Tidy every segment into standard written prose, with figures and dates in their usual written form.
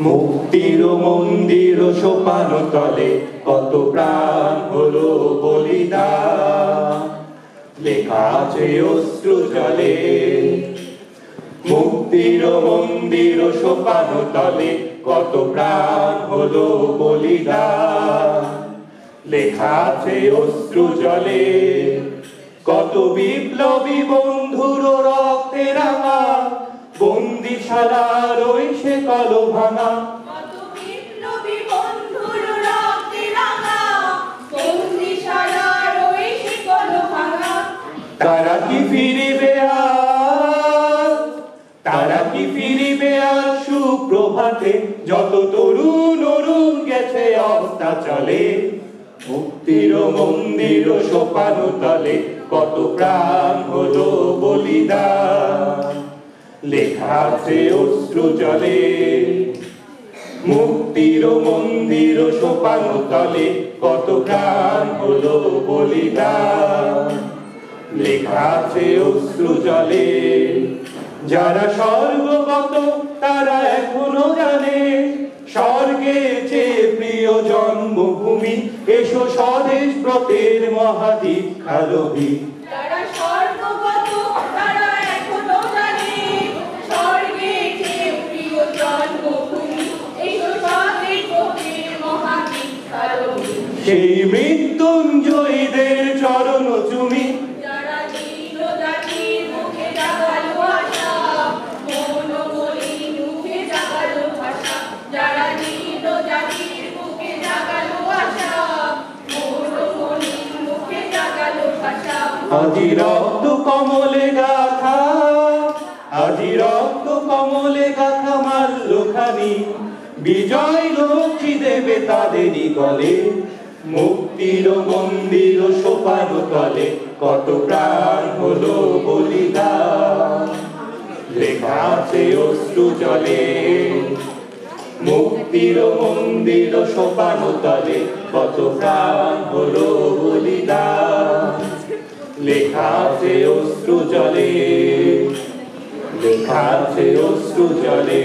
মুক্তির মন্দির সোপান তলে কত প্রাণ হলো বলিদান, লেখা আছে অশ্রু জলে। মুক্তির মন্দির সোপান তলে কত প্রাণ হলো বলিদান, লেখা আছে অশ্রু জলে। কত বিপ্লবী বন্ধুর রক্তে রাঙা বন্দিশালার ওই সে কলো ভাঙা, কত বিপ্লবী বন্ধুর রক্তে রাঙা বন্দিশালার ওই সে কলো ভাঙা। তারা কি ফিরিবে আজ, তারা কি ফিরিবে আজ সুপ্রভাতে, যত তরুণ অরুণ গেছে অবস্থা চলে। মুক্তির মন্দির সোপান তলে কত প্রাণ হলো বলিদান, লেখা আছে অশ্রু জলে। মুক্তির মন্দির সোপান তলে কত প্রাণ হলো বলিদান, লেখা আছে অশ্রু জলে। যারা স্বর্গগত তারা এখনো জানে স্বর্গের চেয়ে প্রিয় জন্মভূমি, এসো স্বদেশ ব্রতের মহাদীক্ষা লোভী। যারা স্বর্গগত তারা এখনো জানে স্বর্গের চেয়ে প্রিয় জন্মভূমি, এসো স্বদেশ ব্রতের মহাদীক্ষা লোভী। সেই মৃত্যুঞ্জয়ীদের চরণ চুমি, যারা দীন জাতির মুখে জাগালো আশা, মন মলিন মুখে জাগালো ভাষা। যারা দীন জাতির মুখে জাগালো আশা, মন মলিন মুখে জাগালো ভাষা। আজি রক্ত কমলে গাথা, আজি রক্ত কমলে গাথা মাল্যখানি, বিজয় লক্ষ্মী দেবে তাদেরই গলে। মুক্তির মন্দির সোপান তলে কত প্রাণ হলো বলিদান, লেখা আছে অশ্রু জলে। মুক্তির মন্দির সোপান তলে কত প্রাণ হলো বলিদান, লেখা আছে অশ্রু জলে। লেখা আছে অশ্রু জলে,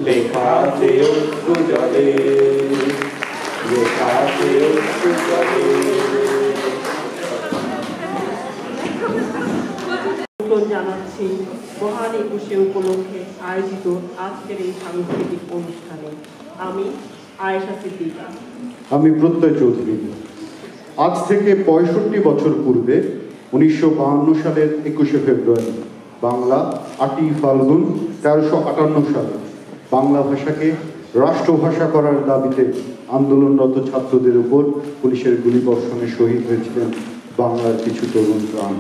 লেখা আছে অশ্রু জলে, লেখা আছে অশ্রু জলে। জানাচ্ছি মহান একুশে উপলক্ষে আয়োজিত আজকের এই সাংস্কৃতিক অনুষ্ঠানে আমি আয়েশা সিদ্দিকা। আমি প্রত্যয় চৌধুরী। আজ থেকে 65 বছর পূর্বে 1952 সালের 21শে ফেব্রুয়ারি বাংলা 8ই ফাল্গুন 1358 সালে বাংলা ভাষাকে রাষ্ট্রভাষা করার দাবিতে আন্দোলনরত ছাত্রদের উপর পুলিশের গুলিবর্ষণে শহীদ হয়েছিলেন বাংলার কিছু তরুণ প্রাণ।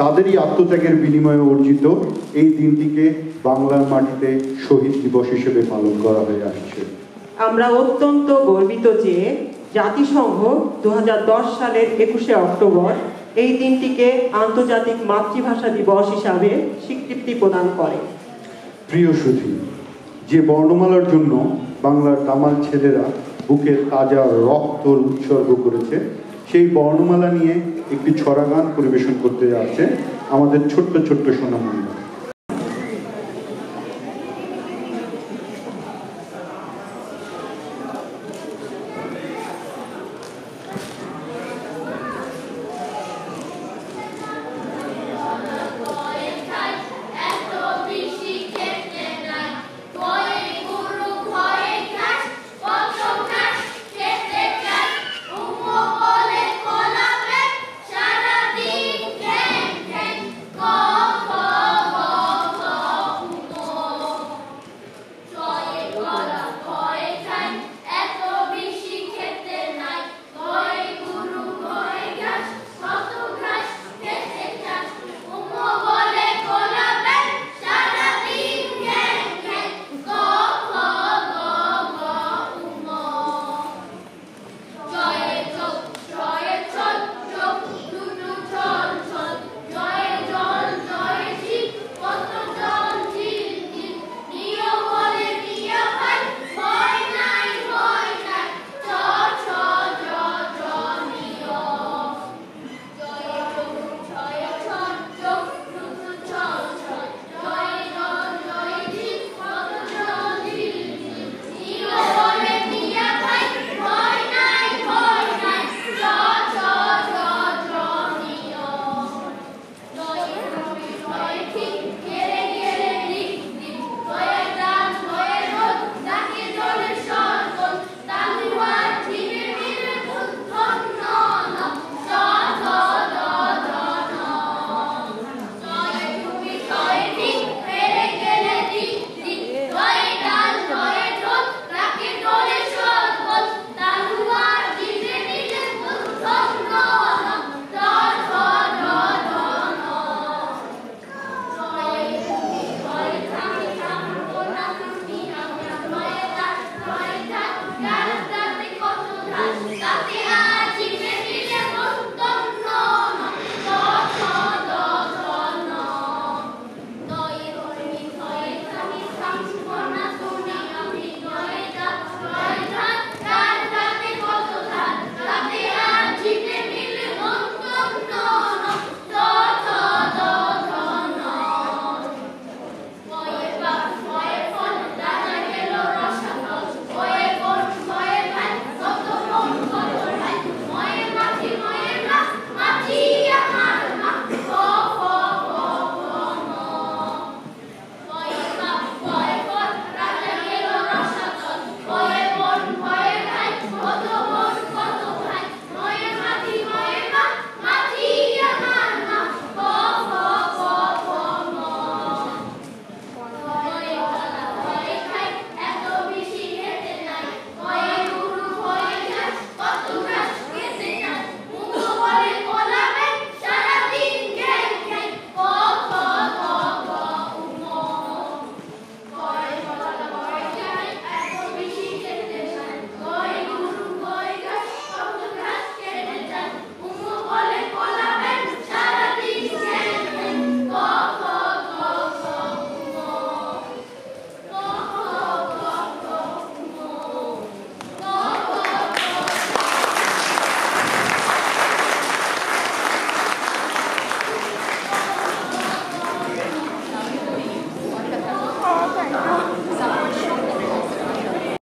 তাদেরই আত্মত্যাগের বিনিময়ে অর্জিত এই দিনটিকে বাংলার মাটিতে শহীদ দিবস হিসেবে পালন করা হয়ে আসছে। আমরা অত্যন্ত গর্বিত যে জাতিসংঘ 2010 সালের 21শে অক্টোবর এই দিনটিকে আন্তর্জাতিক মাতৃভাষা দিবস হিসাবে স্বীকৃতি প্রদান করে। প্রিয় সুধী, যে বর্ণমালার জন্য বাংলার দামাল ছেলেরা বুকের তাজা রক্ত উৎসর্গ করেছে, সেই বর্ণমালা নিয়ে একটি ছড়া গান পরিবেশন করতে যাচ্ছে আমাদের ছোট্ট ছোট্ট সোনামণিরা। সারাদিন ঠ্যাং ঠ্যাং ক খ গ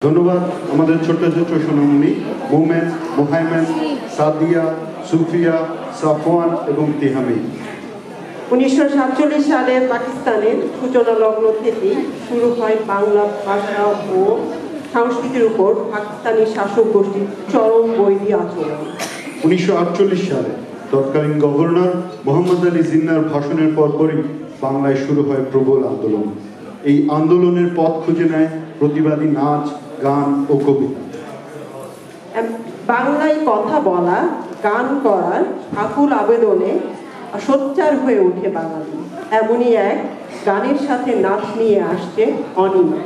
ধন্যবাদ আমাদের ছোট্ট ছোট্ট সোনামণি মোমেন, মোহাইমেন, সাদিয়া, সুফিয়া, সাফওয়ান এবং তিহামি। 1947 সালে পাকিস্তানের সূচনা লগ্ন থেকেই শুরু হয় বাংলা ভাষা ও সংস্কৃতির উপর পাকিস্তানি শাসক গোষ্ঠীর চরম বৈরী আচরণ। 1948 সালে তৎকালীন গভর্নর মোহাম্মদ আলী জিন্নাহর ভাষণের পরপরই বাংলায় শুরু হয় প্রবল আন্দোলন। এই আন্দোলনের পথ খুঁজে নেয় প্রতিবাদী নাচ, গান ও কবিতা। বাংলায় কথা বলা, গান করার আকুল আবেদনে সোচ্চার হয়ে ওঠে বাঙালি। এমনই এক গানের সাথে নাচ নিয়ে আসছে অনিমা।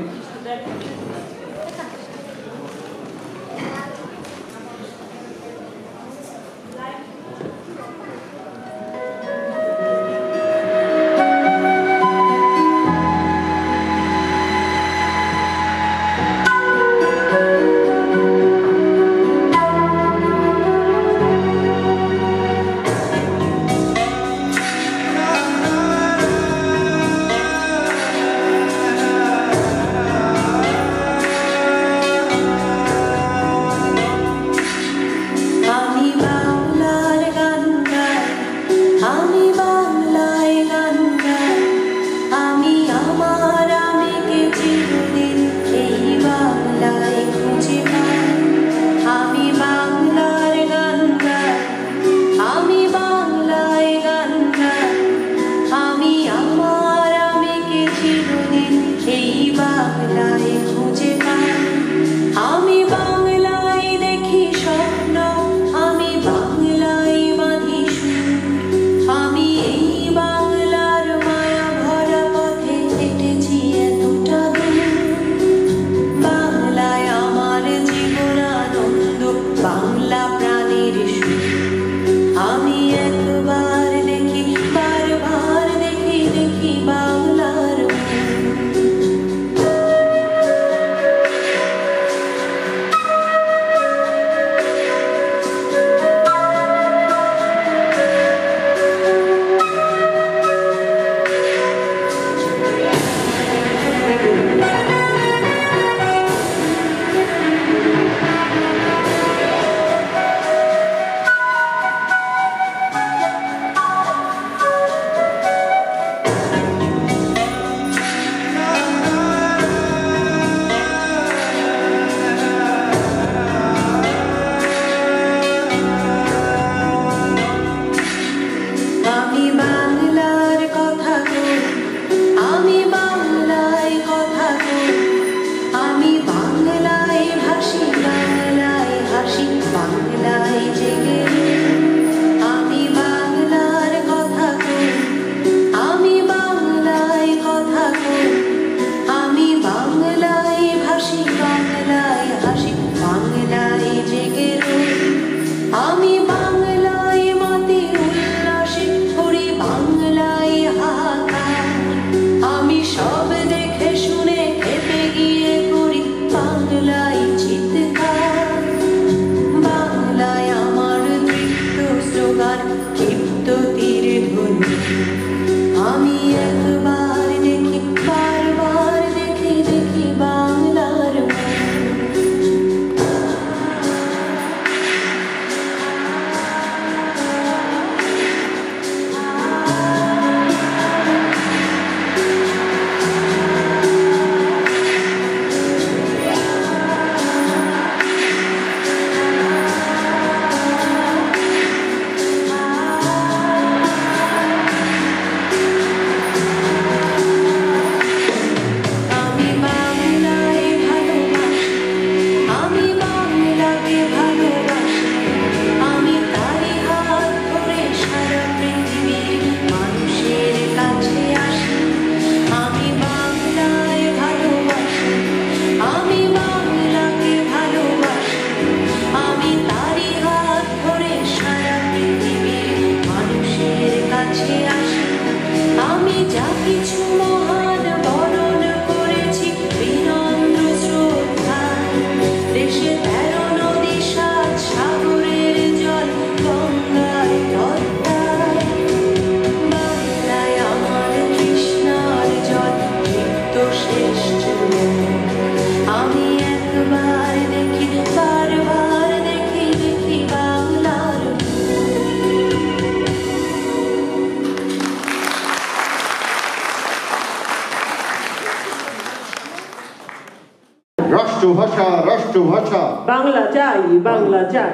রাষ্ট্রভাষা রাষ্ট্রভাষা বাংলা চাই, বাংলা চাই।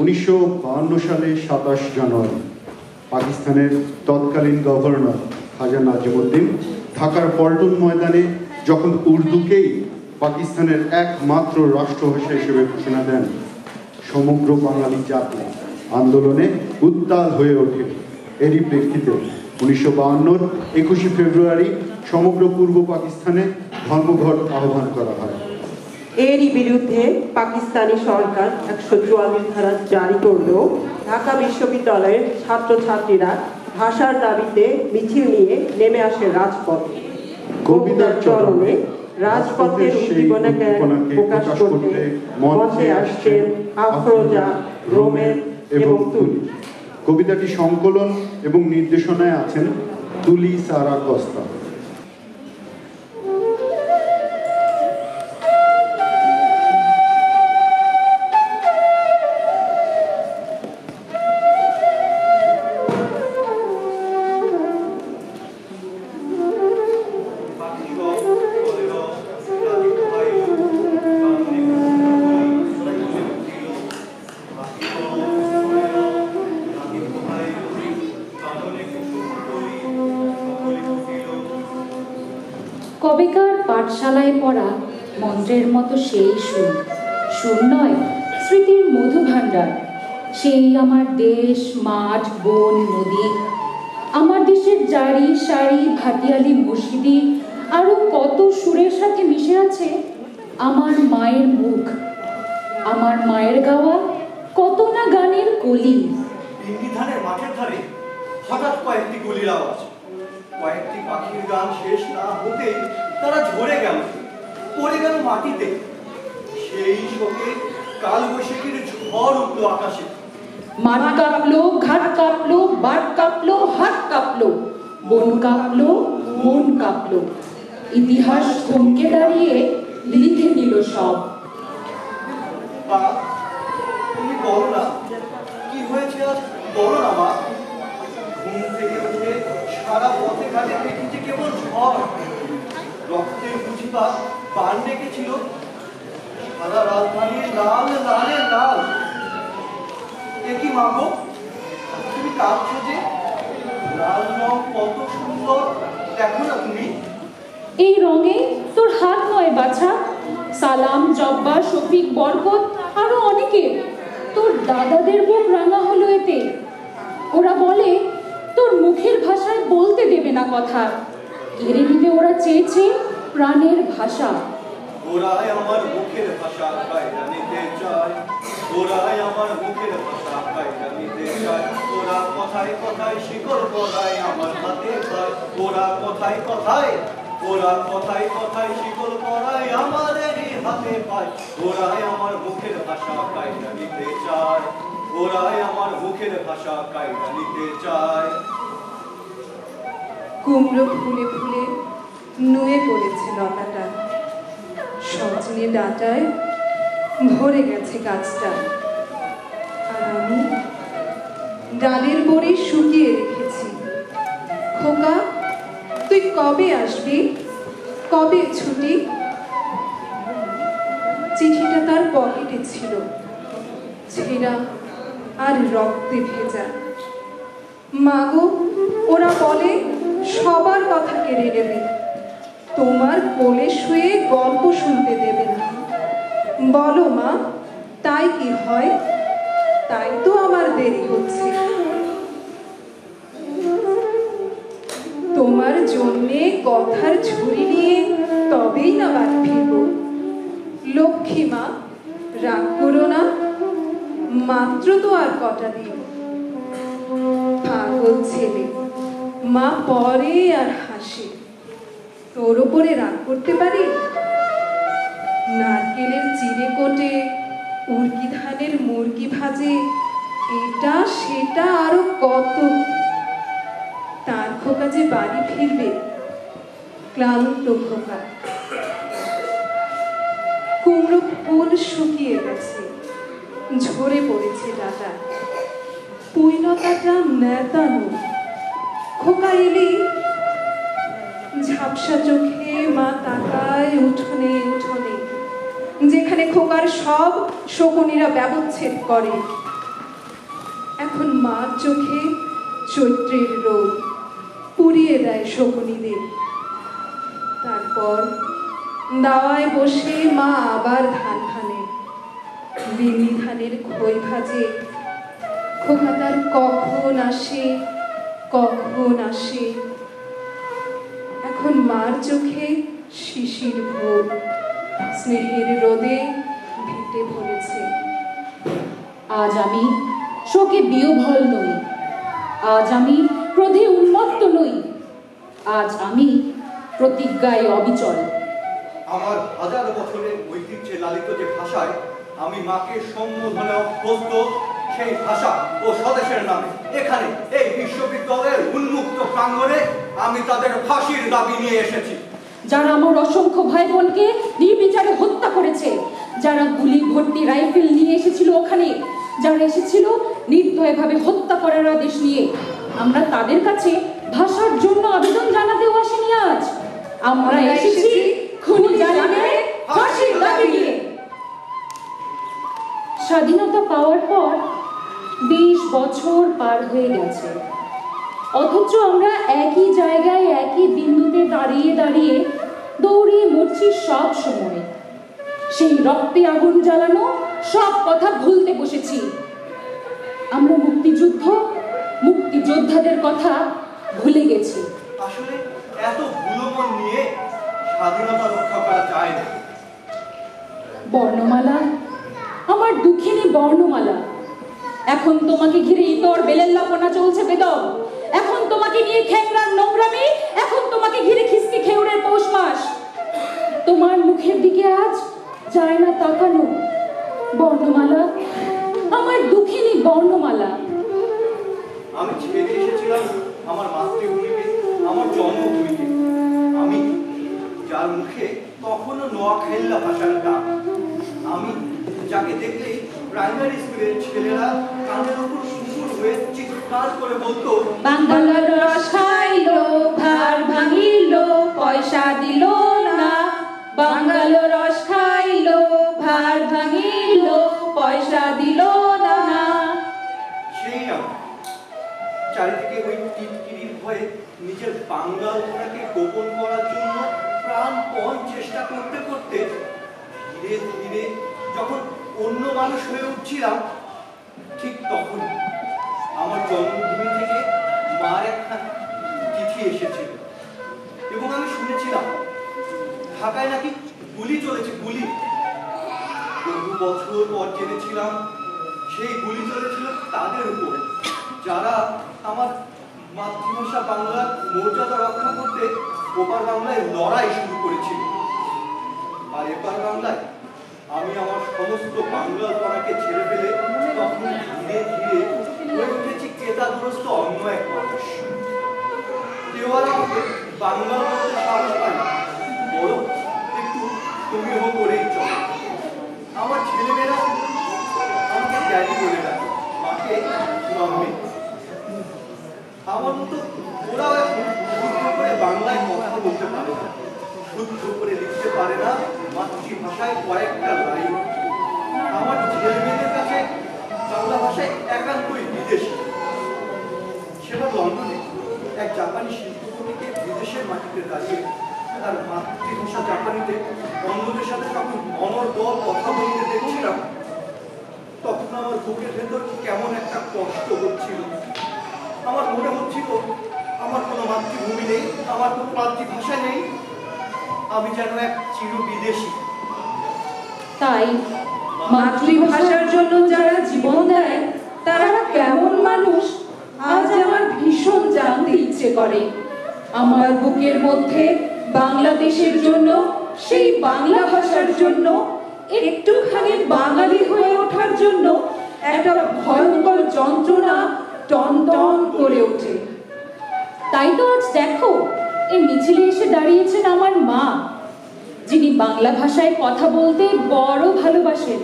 1952 সালে 27 জানুয়ারি পাকিস্তানের তৎকালীন গভর্নর খাজা নাজিমুদ্দিন ঢাকার পল্টন ময়দানে যখন উর্দুকেই পাকিস্তানের একমাত্র রাষ্ট্রভাষা হিসেবে ঘোষণা দেন, সমগ্র বাঙালি জাতি আন্দোলনে উত্তাল হয়ে ওঠে। এরই প্রেক্ষিতে 1952-র 21 ফেব্রুয়ারি সমগ্র পূর্ব পাকিস্তানে ধর্মঘট আহ্বান করা হয়। এরই বিরুদ্ধে পাকিস্তানি সরকার 144 ধারা জারি করলেও ঢাকা বিশ্ববিদ্যালয়ের ছাত্রছাত্রীরা ভাষার দাবিতে মিছিল নিয়ে নেমে আসে রাজপথে। কবিতার চরণে রাজপথের উদ্দীপনাকে প্রকাশ করতে মঞ্চে আসছেন আফরোজা, রোমেন এবং তুলি। কবিতাটি সংকলন এবং নির্দেশনায় আছেন তুলি সারা কস্তা। কবেকার পাঠশালায় পড়া মন্ত্রের মতো সেই সুর, সুর নয় স্মৃতির মধু ভাণ্ডার। সেই আমার দেশ, মাঠ, বন, নদী, আমার দেশের জারি সারি ভাটিয়ালি মসজিদি, আরো কত সুরের সাথে মিশে আছে আমার মায়ের মুখ, আমার মায়ের গাওয়া কত না গানের কলি। ইঙ্গি ধানের মাঠের ধারে হঠাৎ কয়েকটি গুলির আওয়াজ, কয়েকটি পাখির গান শেষ না হতেই তারা ঝরে গেল, পড়ে গেল মাটিতে। সেই শোকে কাল বৈশাখীর ঝড় উঠল আকাশে। মাঠ কাঁপলো, ঘাট কাঁপলো, বাট কাঁপলো, হাট কাঁপলো, বন কাঁপলো, মন কাঁপলো। ইতিহাস থমকে দাঁড়িয়ে লিখে নিল সব। মা, তুমি বলো না কি হয়েছে আজ, বলো না মা। ঘুম থেকে উঠে সারা পথে ঘাটে দেখেছি কেবল ঝড়, রক্তের বুঝিবা পান ডেকেছিল, সারা রাজধানী লাল লালে লাল। একই মাগো, তুমি কাঁদছো যে? লাল রং কত সুন্দর, দেখো না তুমি। এই রঙে তোর হাত নয় বাছা, সালাম, জব্বা, শফিক, বরকত আরো অনেকের। তোর দাদাদের বুক রাঙা হলো এতে। ওরা বলে তোর মুখের ভাষায় বলতে দেবে না কথা, কেড়ে নিতে ওরা চেয়েছে প্রাণের ভাষা। ওরাই আমার মুখের ভাষা কায়দা নিতে চায়, ওরাই আমার মুখের ভাষা কায়দা নিতে চায়। ওরা কথায় কথায় শিকল পরায় আমার হাতে পায়, ওরা কথায় কথায়, ওরা কথায় কথায় শিকল পরায় আমাদেরই হাতে পায়। ওরাই আমার মুখের ভাষা কায়দা নিতে চায়, ওরাই আমার মুখের ভাষা কায়দা নিতে চায়। কুমড়ো ফুলে ফুলে নুয়ে পড়েছে লতাটা, সজনে ডাঁটায় ভরে গেছে গাছটা। আর আমি ডালের বড়ি শুকিয়ে রেখেছি। খোকা, তুই কবে আসবি, কবে ছুটি? চিঠিটা তার পকেটে ছিল, ছেঁড়া আর রক্তে ভেজা। মাগো, ওরা বলে সবার কথা কেড়ে নেবে, তোমার কোলে শুয়ে গল্প শুনতে দেবে না। বলো মা, তাই কি হয়? তাই তো আমার দেরি হচ্ছে। তোমার জন্যে কথার ঝুড়ি নিয়ে তবেই না বাড়ি ফিরব। লক্ষ্মী মা, রাগ করো না, মাত্র তো আর কটা দিন। পাগল ছেলে, মা পরে আর হাসে। তোর ওপরে রাগ করতে পারি? নারকেলের চিড়ে কোটে, উর্কি ধানের মুরগি ভাজে, এটা সেটা আরো কত। তার খোকা যে বাড়ি ফিরবে, ক্লান্ত খোকা। কুমড়ো ফুল শুকিয়ে গেছে, ঝরে পড়েছে ডাটা, পুইলতাটা নেতানো। খোকা এলি, ঝাপসা চোখে মা তাকায় উঠোনে উঠোনে। যেখানে খোকার সব শকুনিরা ব্যবচ্ছেদ করে। এখন মার চোখে চৈত্রের রোদ পুড়িয়ে দেয় শকুনিদের। তারপর দাওয়ায় বসে মা আবার ধান ভানে, বিনি ধানের খই ভাজে। খোকা তার কখন আসে, কখন আসে। এখন মার চোখে শিশির ভোর স্নেহের রোদে ভিটে ভরেছে। আজ আমি শোকে বিহ্বল নই, আজ আমি ক্রোধে উন্মত্ত নই, আজ আমি প্রতিজ্ঞায় অবিচল। আমার হাজার বছরের ঐতিহ্যে লালিত যে ভাষায় আমি মাকে সম্বোধনে অভ্যস্ত, সেই ভাষা ও স্বদেশের নামে এখানে এই বিশ্ববিদ্যালয়ের উন্মুক্ত প্রাঙ্গণে আমি তাদের ফাঁসির দাবি নিয়ে এসেছি। যারা আমার অসংখ্য ভাই বোনকে নির্বিচারে হত্যা করেছে, যারা গুলি ভর্তি রাইফেল নিয়ে এসেছিল ওখানে, যারা এসেছিল নির্দয়ভাবে হত্যা করার আদেশ নিয়ে, আমরা তাদের কাছে ভাষার জন্য আবেদন জানাতেও আসিনি আজ। আমরা এসেছি খুনি জালিমের ফাঁসির দাবি নিয়ে। স্বাধীনতা পাওয়ার পর 20 বছর পার হয়ে গেছে, অথচ আমরা একই জায়গায় একই বিন্দুতে দাঁড়িয়ে দাঁড়িয়ে দৌড়িয়ে মরছি সব সময়। সেই রক্তে আগুন জ্বালানো সব কথা ভুলতে বসেছি। আমরা মুক্তিযোদ্ধাদের কথা ভুলে গেছি। আসলে এত ভুলমন নিয়ে স্বাধীনতা রক্ষা করা যায় না। বর্ণমালা, আমার দুঃখিনী বর্ণমালা, এখন তোমাকে ঘিরে ইতর বেলেল্লাপনা চলছে বেদম। এখন তোমাকে নিয়ে খেংরার নোংরামি, এখন তোমাকে ঘিরে খিস্তি খেউড়ের পৌষ মাস। তোমার মুখের দিকে আজ যায় না তাকানো। বর্ণমালা, আমার দুঃখিনী বর্ণমালা। আমি ছেড়ে এসেছিলাম আমার মাতৃভূমিকে, আমার জন্মভূমিকে। আমি যার মুখে তখনো নোয়াখাইল্লা ভাষার ডাক, আমি যাকে দেখলেই প্রাইমারি স্কুলের ছেলেরা কানের উপর সুন্দর হয়ে চিৎকার করে বলতো, বাঙ্গালার রস খাইলো, ভার ভাঙিলো, পয়সা দিল না। বাঙ্গালোর রস খাইলো, ভার ভাঙিলো, পয়সা দিল না। সেই আমি চারিদিকে ওই টিটকিরির ভয়ে নিজের বাঙ্গালটাকে গোপন করার জন্য প্রাণপণ চেষ্টা করতে করতে ধীরে ধীরে যখন অন্য মানুষ হয়ে উঠছিলাম, ঠিক তখন আমার জন্মভূমি থেকে মার একটা চিঠি এসেছিল এবং আমি শুনেছিলাম ঢাকায় নাকি গুলি চলেছে। গুলি বহু বছর পর জেনেছিলাম সেই গুলি চলেছিল তাদের উপর যারা আমার মাতৃভাষা বাংলার মর্যাদা রক্ষা করতে ওপার বাংলায় লড়াই শুরু করেছিল। আর এপার বাংলায় আমি আমার সমস্ত বাংলাপনাকে ছেড়ে ফেলে তখন ধীরে ধীরে হয়ে উঠেছি ক্রেতাগ্রস্ত অন্য এক মানুষ। কেউ আর আমাকে বাংলা বলতে সাহস পায় না, বরং একটু সমীহ করেই চলে। আমার ছেলেমেয়েরা আমাকে ড্যাডি বলে ডাকে, মাকে মাম্মি। আমার মতো ওরাও এখন শুদ্ধ করে বাংলায় কথা বলতে পারে না, শুদ্ধ করে লিখতে পারে না মাতৃভাষায় কয়েকটা লাইন। আমার ছেলেমেয়েদের কাছে বাংলা ভাষায় একান্তই বিদেশি। সেটা লন্ডনে এক জাপানি শিল্পপতিকে বিদেশের মাটিতে দাঁড়িয়ে তার মাতৃভাষা জাপানিতে অন্যদের সাথে যখন অনর্গল কথা বলতে দেখছিলাম, তখন আমার বুকের ভেতর কেমন একটা কষ্ট হচ্ছিল। আমার মনে হচ্ছিল আমার কোনো মাতৃভূমি নেই, আমার কোনো মাতৃভাষা নেই, আমি যেন এক চির বিদেশি। তাই মাতৃভাষার জন্য যারা জীবন দেয় তারা কেমন মানুষ আজ আমার ভীষণ জানতে ইচ্ছে করে। আমার বুকের মধ্যে বাংলাদেশের জন্য, সেই বাংলা ভাষার জন্য, একটুখানি বাঙালি হয়ে ওঠার জন্য একটা ভয়ঙ্কর যন্ত্রণা টন টন করে ওঠে। তাই তো আজ দেখো এই মিছিলে এসে দাঁড়িয়েছেন আমার মা, যিনি বাংলা ভাষায় কথা বলতে বড় ভালোবাসেন।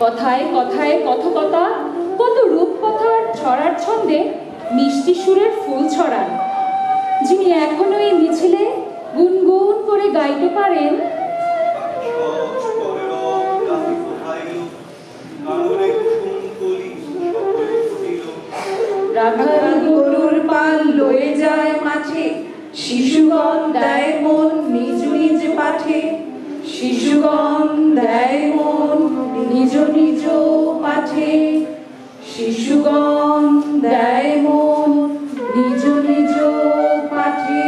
কথায় কথায় কথকতা, কত রূপকথার ছড়ার ছন্দে মিষ্টি সুরের ফুল ছড়ান, যিনি এখনো এই মিছিলে গুনগুন করে গাইতে পারেন, সব রাখাল গরুর পাল লয়ে যায় মাঠে, শিশুগণ দেয় মন নিজ নিজ পাঠে, শিশুগণ দেয় মন নিজ নিজ পাঠে, শিশুগণ দেয় মন নিজ নিজ পাঠে।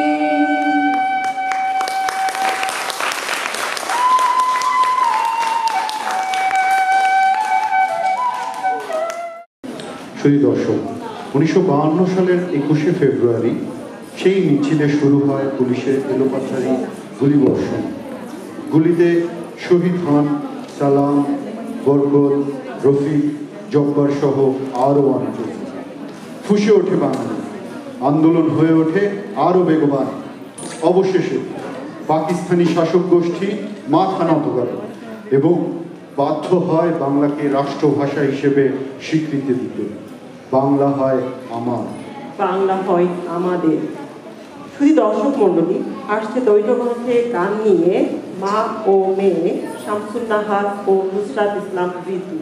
শুধু দর্শক, 1952 সালের 21শে ফেব্রুয়ারি সেই মিছিলে শুরু হয় পুলিশের এলোপাথারি গুলিবর্ষণ। গুলিতে শহীদ হন সালাম, বরকত, রফিক, জব্বার সহ আরও অনেকে। ফুঁসে ওঠে বাঙালি, আন্দোলন হয়ে ওঠে আরও বেগবান। অবশেষে পাকিস্তানি শাসক গোষ্ঠী মাথা নত করে এবং বাধ্য হয় বাংলাকে রাষ্ট্রভাষা হিসেবে স্বীকৃতি দিতে। বাংলা হয় আমার, বাংলা হয় আমাদের। শুধু দর্শক মণ্ডলী, আসছে দ্বৈতগ্রন্থে গান নিয়ে মা ও মেয়ে শামসুন নাহার ও নুসরাত ইসলাম ঋতু।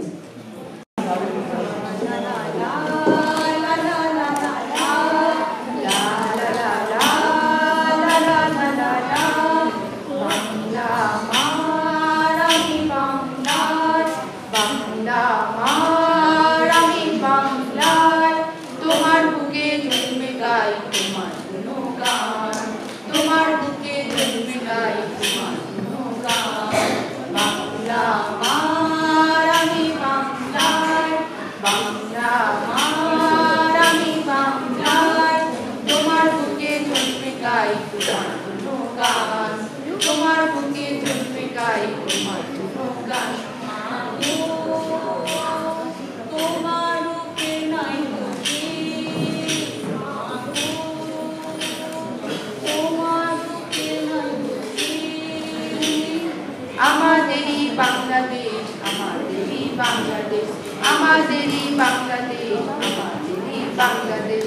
আমাদেরই বাংলাদেশ, আমাদেরই বাংলাদেশ, আমাদেরই বাংলাদেশ, আমাদেরই বাংলাদেশ।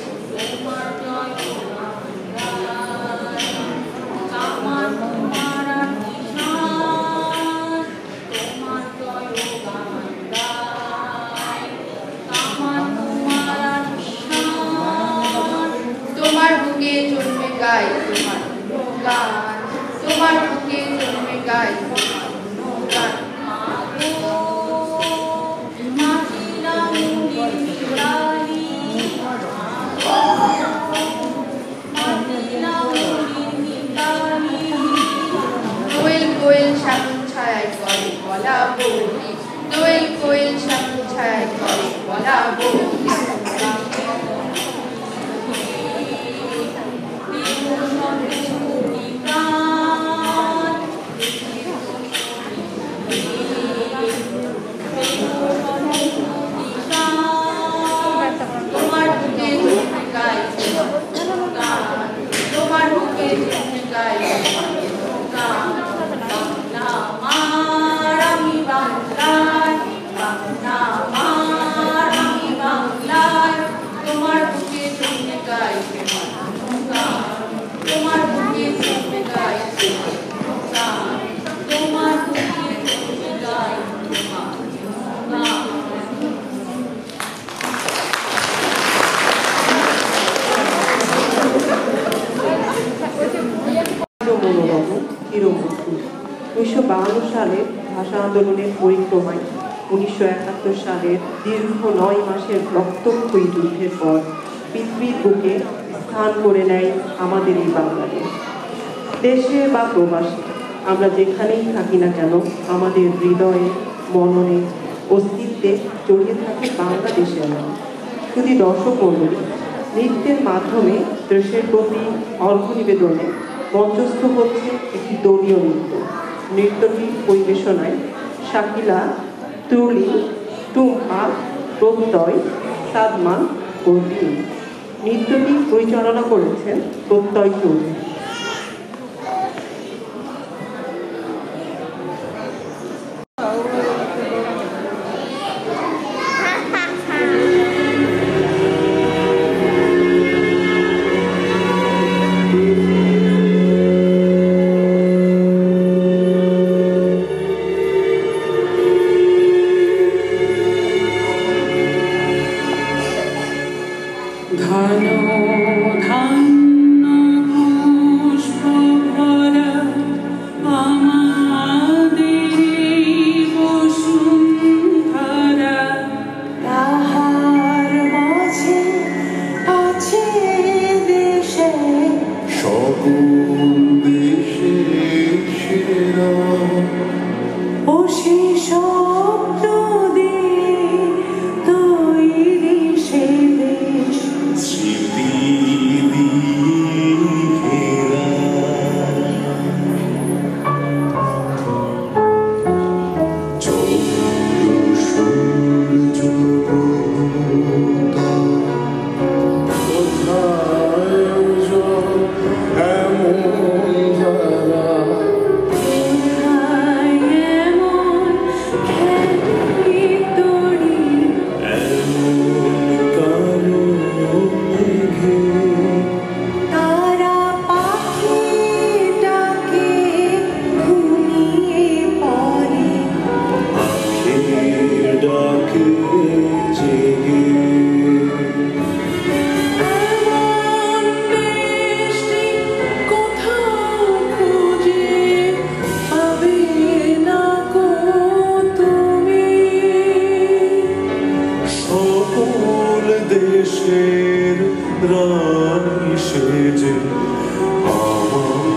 তোমার জয় আমার তোমার নিশান, তোমার জয় আমার তোমার নিশান। তোমার বুকে জন্মে গাই তোমার গান, তোমার বুকে জন্মে গাই কোয়েল শাকুন ছায় করে বলা বলি, দোয়েল কোয়েল শাকুন ছায় করে বলা বলি। তোমার বুকে জন্মে গাই গান, তোমার বুকে জন্মে গাই গান। বাংলা আমার আমি বাংলায়, বাংলা আমার আমি বাংলায়। তোমার বুকে জন্মে গাই গান, তোমার বুকে জন্মে গাই গান, তোমার বুকে জন্মে গাই গান। মনোরম চিরমধুর। 1952 সালে ভাষা আন্দোলনের পরিক্রমায় 1971 সালের দীর্ঘ 9 মাসের রক্তক্ষয়ী যুদ্ধের পর পৃথিবীর বুকে স্থান করে নেয় আমাদের এই বাংলাদেশ। দেশে বা প্রবাসে আমরা যেখানেই থাকি না কেন, আমাদের হৃদয়ে, মননে, অস্তিত্বে জড়িয়ে থাকে বাংলাদেশের নাম। শুধু দর্শক মণ্ডলী, নৃত্যের মাধ্যমে দেশের প্রতি অর্ঘ্য নিবেদনে মঞ্চস্থ হচ্ছে একটি দলীয় নৃত্য। নৃত্যটি পরিবেশনায় শাকিলা, তুলি, টুম্পা, প্রত্যয়, সাদমান ও দিন। নৃত্যটি পরিচালনা করেছেন প্রত্যয় চৌধুরী। দেশের রানী সেজে আমার